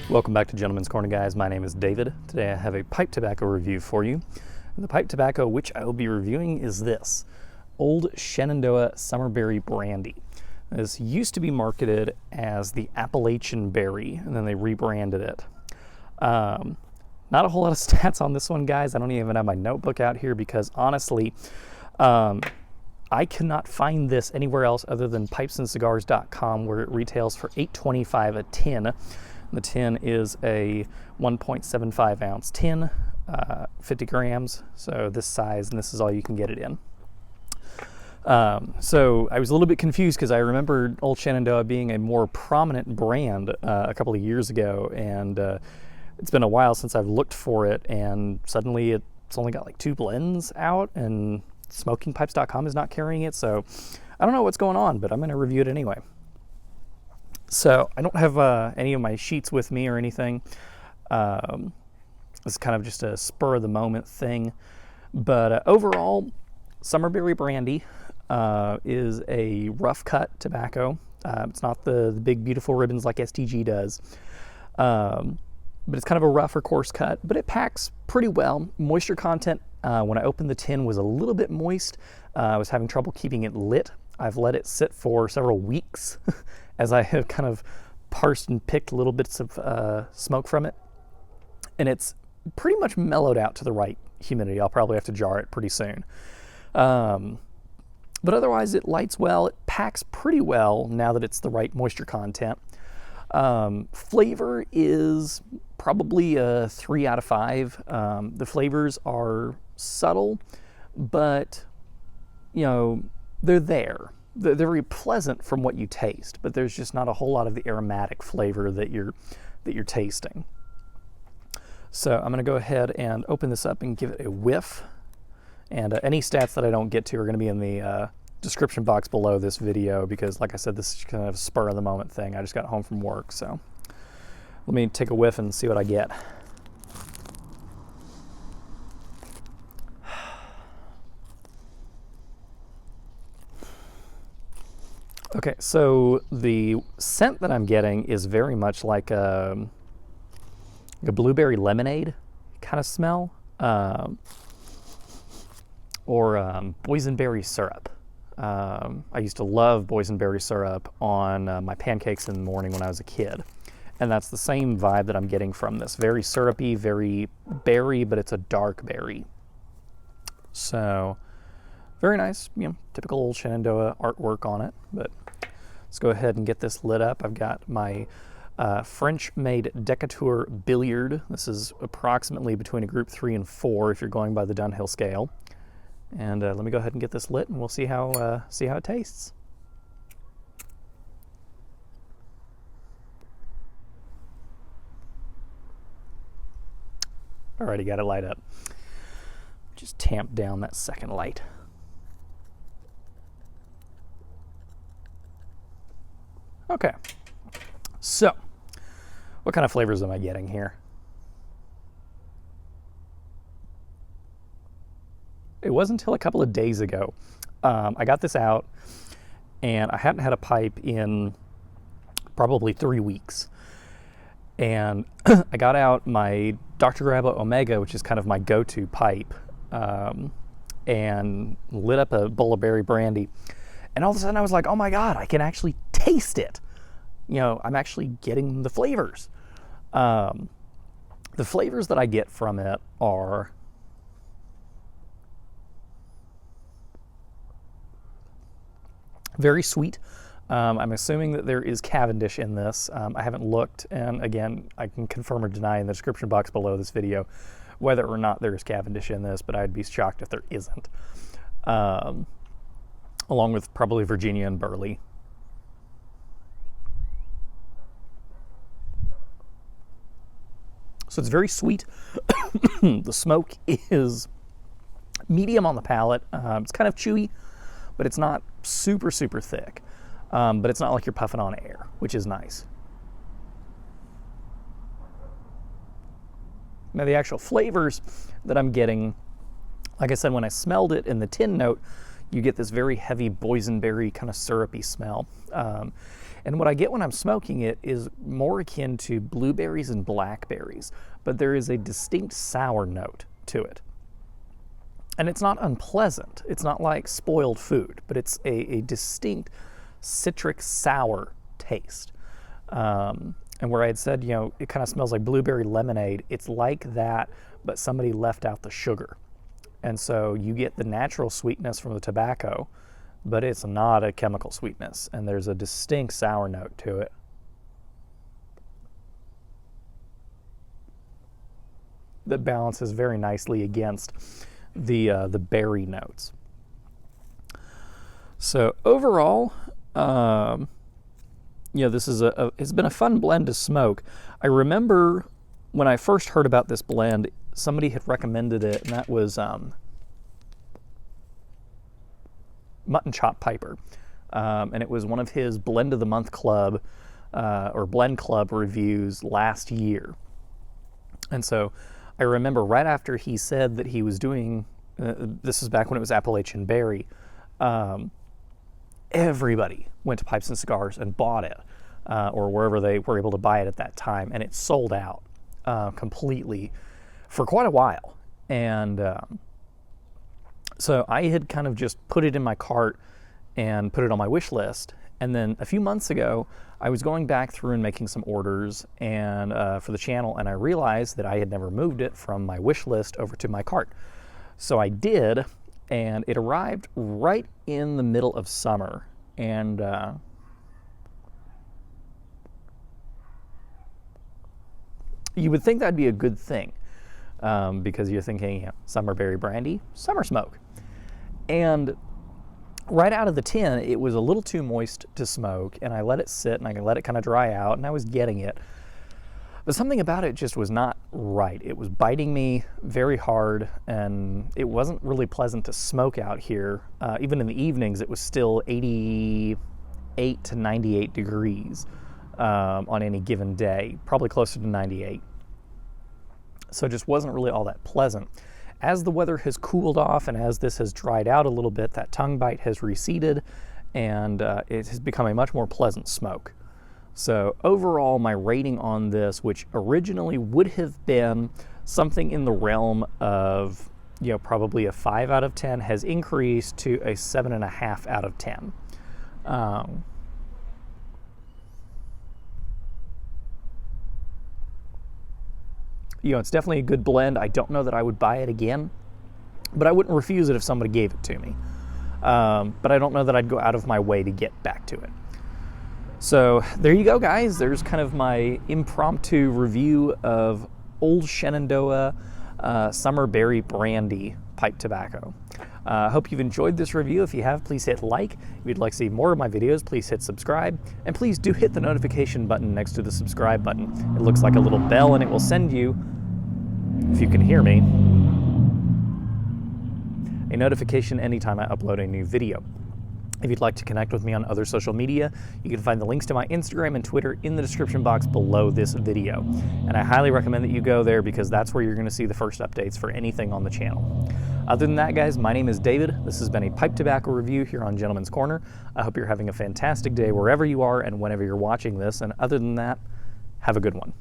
Welcome back to Gentleman's Corner, guys. My name is David. Today I have a pipe tobacco review for you. The pipe tobacco which I will be reviewing is this, Ole Shenandoah Summer Berry Brandy. This used to be marketed as the Appalachian Berry, and then they rebranded it. Not a whole lot of stats on this one, guys. I don't even have my notebook out here because honestly, I cannot find this anywhere else other than pipesandcigars.com, where it retails for $8.25 a tin. The tin is a 1.75 ounce tin, 50 grams, so this size, and this is all you can get it in. So I was a little bit confused because I remembered Ole Shenandoah being a more prominent brand a couple of years ago, and it's been a while since I've looked for it, and suddenly it's only got like 2 blends out, and smokingpipes.com is not carrying it, so I don't know what's going on, but I'm going to review it anyway. So I don't have any of my sheets with me or anything. It's kind of just a spur of the moment thing. But overall, Summer Berry Brandy is a rough cut tobacco. It's not the big beautiful ribbons like STG does. But it's kind of a rough or coarse cut, but it packs pretty well. Moisture content, when I opened the tin, was a little bit moist. I was having trouble keeping it lit. I've let it sit for several weeks as I have kind of parsed and picked little bits of smoke from it. And it's pretty much mellowed out to the right humidity. I'll probably have to jar it pretty soon. But otherwise, it lights well. It packs pretty well now that it's the right moisture content. Flavor is probably a 3 out of 5. The flavors are subtle, but, you know, they're there. They're very pleasant from what you taste, but there's just not a whole lot of the aromatic flavor that you're tasting. So I'm going to go ahead and open this up and give it a whiff. And any stats that I don't get to are going to be in the description box below this video, because like I said, this is kind of a spur of the moment thing. I just got home from work, so let me take a whiff and see what I get. Okay, so the scent that I'm getting is very much like a blueberry lemonade kind of smell, or boysenberry syrup. I used to love boysenberry syrup on my pancakes in the morning when I was a kid, and that's the same vibe that I'm getting from this. Very syrupy, very berry, but it's a dark berry. So very nice, you know, typical Ole Shenandoah artwork on it. But let's go ahead and get this lit up. I've got my French-made Decatur Billiard. This is approximately between a group 3 and 4 if you're going by the Dunhill scale. And let me go ahead and get this lit, and we'll see how it tastes. Alrighty, got it light up. Just tamp down that second light. Okay, so what kind of flavors am I getting here? It wasn't until a couple of days ago I got this out, and I hadn't had a pipe in probably 3 weeks. And I got out my Dr. Grabba Omega, which is kind of my go-to pipe, and lit up a bowl of berry brandy. And all of a sudden I was like, oh my God, I can actually taste it. You know, I'm actually getting the flavors. The flavors that I get from it are very sweet. I'm assuming that there is Cavendish in this. I haven't looked, and again, I can confirm or deny in the description box below this video whether or not there is Cavendish in this, but I'd be shocked if there isn't. Along with probably Virginia and Burley. So it's very sweet. The smoke is medium on the palate. It's kind of chewy, but it's not super, super thick. But it's not like you're puffing on air, which is nice. Now the actual flavors that I'm getting, like I said, when I smelled it in the tin note, you get this very heavy boysenberry kind of syrupy smell. And what I get when I'm smoking it is more akin to blueberries and blackberries, but there is a distinct sour note to it. And it's not unpleasant. It's not like spoiled food, but it's a distinct citric sour taste. And where I had said, you know, it kind of smells like blueberry lemonade, it's like that, but somebody left out the sugar. And so you get the natural sweetness from the tobacco, but it's not a chemical sweetness, and there's a distinct sour note to it. That balances very nicely against the berry notes. So overall, you know, this is it's been a fun blend to smoke. I remember when I first heard about this blend, somebody had recommended it, and that was Mutton Chop Piper, and it was one of his Blend of the Month Club or Blend Club reviews last year. And so I remember right after he said that he was doing, this is back when it was Appalachian Berry, everybody went to Pipes and Cigars and bought it, or wherever they were able to buy it at that time, and it sold out completely for quite a while. And so I had kind of just put it in my cart and put it on my wish list. And then a few months ago, I was going back through and making some orders and for the channel, and I realized that I had never moved it from my wish list over to my cart. So I did, and it arrived right in the middle of summer. And you would think that'd be a good thing, because you're thinking, you know, Summer Berry Brandy, summer smoke. And right out of the tin, it was a little too moist to smoke, and I let it sit and I let it kind of dry out, and I was getting it. But something about it just was not right. It was biting me very hard, and it wasn't really pleasant to smoke out here. Even in the evenings, it was still 88 to 98 degrees on any given day, probably closer to 98. So it just wasn't really all that pleasant. As the weather has cooled off and as this has dried out a little bit, that tongue bite has receded, and it has become a much more pleasant smoke. So overall, my rating on this, which originally would have been something in the realm of, you know, probably a 5 out of 10, has increased to a 7.5 out of 10. You know, it's definitely a good blend. I don't know that I would buy it again, but I wouldn't refuse it if somebody gave it to me. But I don't know that I'd go out of my way to get back to it. So there you go, guys. There's kind of my impromptu review of Ole Shenandoah Summer Berry Brandy pipe tobacco. I hope you've enjoyed this review. If you have, please hit like. If you'd like to see more of my videos, please hit subscribe. And please do hit the notification button next to the subscribe button. It looks like a little bell, and it will send you, if you can hear me, a notification anytime I upload a new video. If you'd like to connect with me on other social media, you can find the links to my Instagram and Twitter in the description box below this video. And I highly recommend that you go there, because that's where you're going to see the first updates for anything on the channel. Other than that, guys, my name is David. This has been a pipe tobacco review here on Gentleman's Corner. I hope you're having a fantastic day wherever you are and whenever you're watching this. And other than that, have a good one.